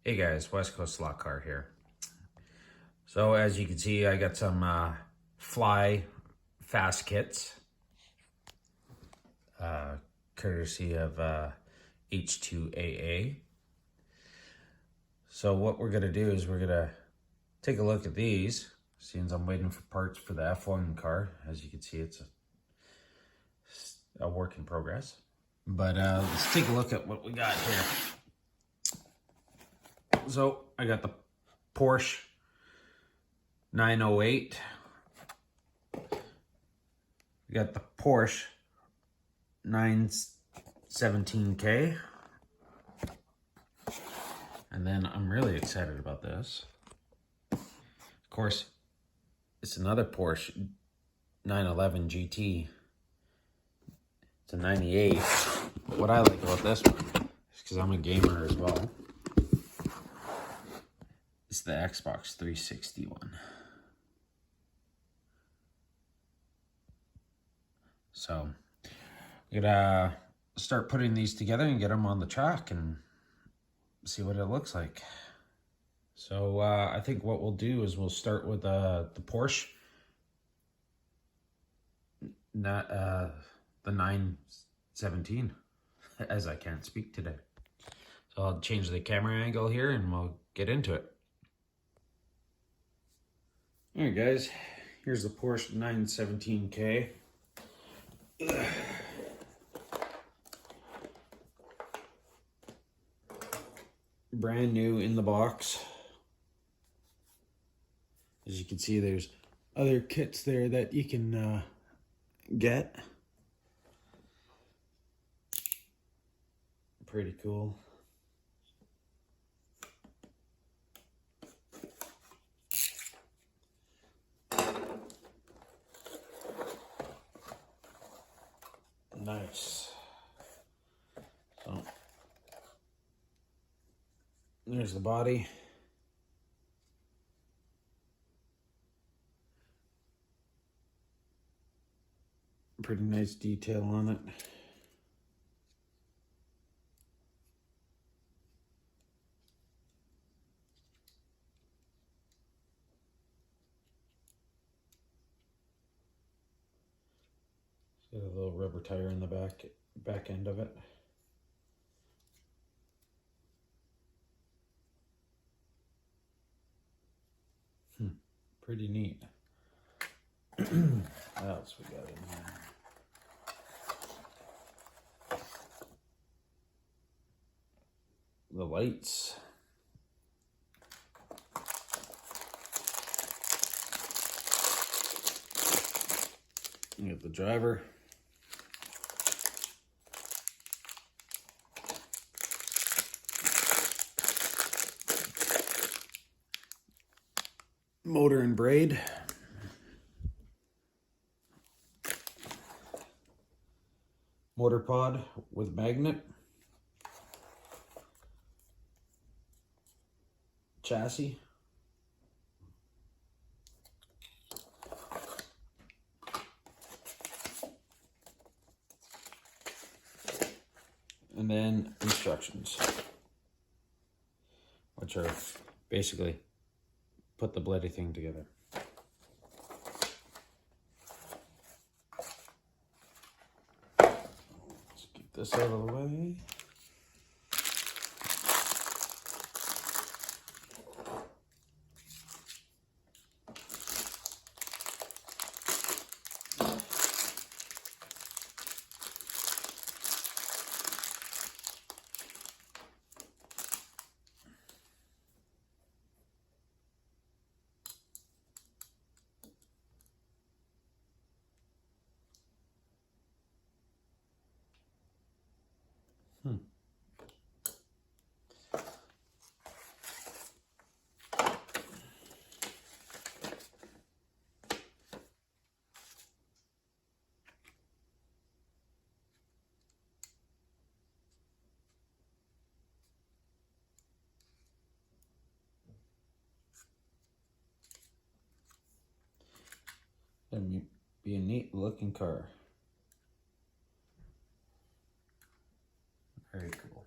Hey guys, West Coast Slot Car here. So as you can see, I got some Fly fast kits, courtesy of H2AA. So what we're gonna do is we're gonna take a look at these, since I'm waiting for parts for the F1 car. As you can see, it's a work in progress. But let's take a look at what we got here. So I got the Porsche 908. We got the Porsche 917K. And then I'm really excited about this. Of course, it's another Porsche 911 GT. It's a 98. What I like about this one is because I'm a gamer as well. It's the Xbox 360 one. So I'm gonna start putting these together and get them on the track and see what it looks like. So I think what we'll do is we'll start with the Porsche, not the 917, as I can't speak today. So I'll change the camera angle here and we'll get into it. All right, guys, here's the Porsche 917K. Brand new in the box. As you can see, there's other kits there that you can get. Pretty cool. Nice. So there's the body. Pretty nice detail on it. Got a little rubber tire in the back end of it. Pretty neat. What else we got in here? The lights. You got the driver. Motor and braid. Motor pod with magnet. Chassis. And then instructions, which are basically put the bloody thing together. Let's get this out of the way. That'd be a neat looking car. Very cool.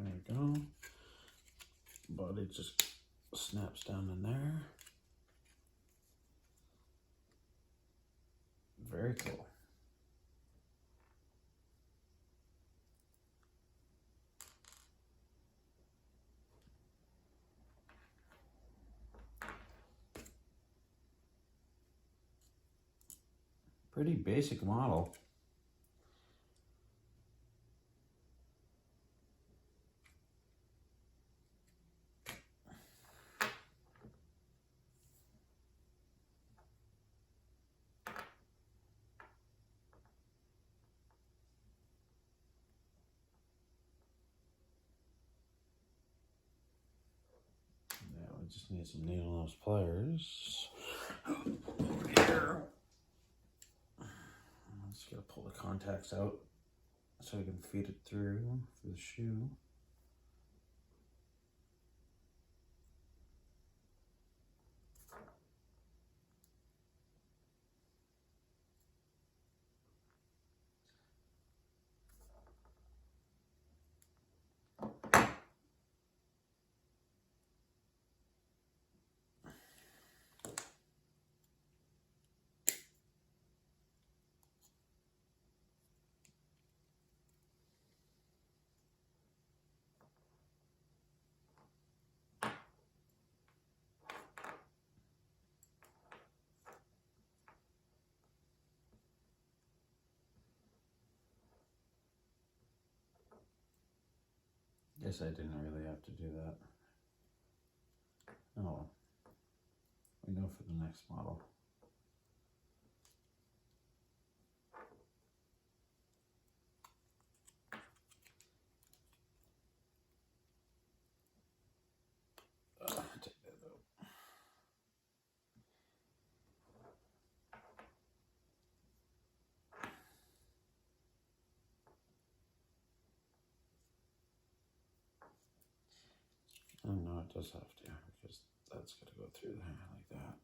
There we go. Body just snaps down in there. Very cool. Pretty basic model. Now we just need some needle nose pliers. Over here. I'm just gonna pull the contacts out so I can feed it through for the shoe. Guess I didn't really have to do that. Oh well. We know for the next model. Take that out. Oh no, it does have to, because that's got to go through there like that.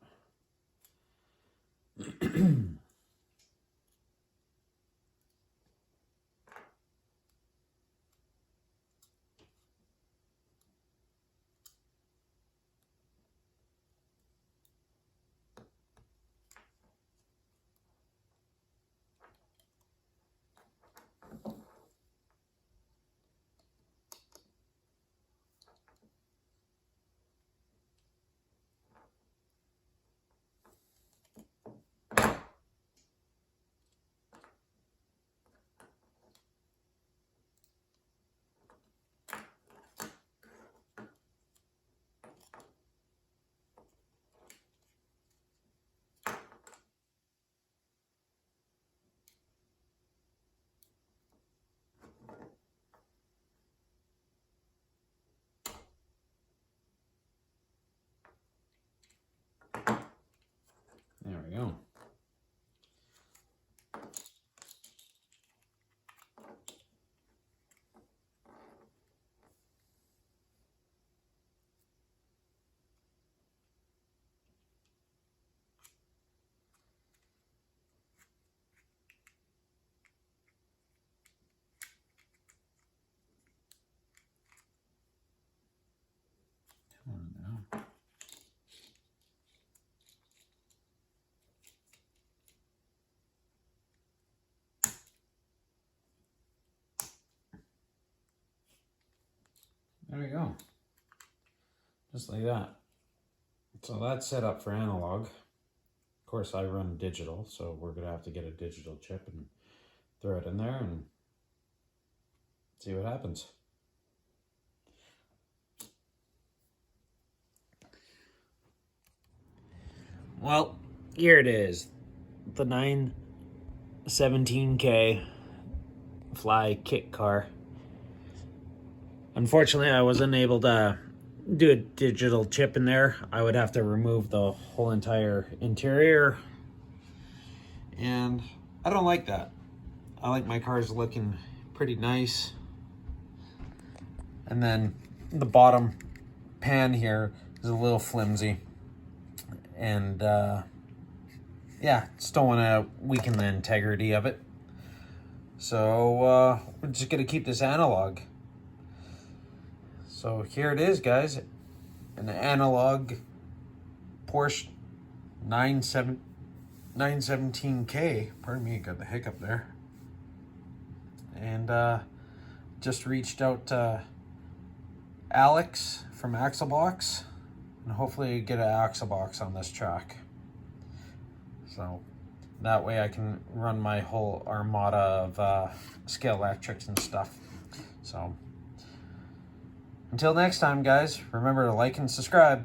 There we go. Come on now. There we go. Just like that. So that's set up for analog. Of course, I run digital, so we're going to have to get a digital chip and throw it in there and see what happens. Well, here it is. The 917K Fly kit car. Unfortunately, I wasn't able to do a digital chip in there. I would have to remove the whole entire interior. And I don't like that. I like my cars looking pretty nice. And then the bottom pan here is a little flimsy. And yeah, just don't want to weaken the integrity of it. So we're just going to keep this analog. So here it is, guys. An analog Porsche 917K. Pardon me, got the hiccup there. And just reached out to Alex from Axlebox, and hopefully get an Axlebox on this track. So that way I can run my whole armada of scale electrics and stuff. So until next time, guys, remember to like and subscribe.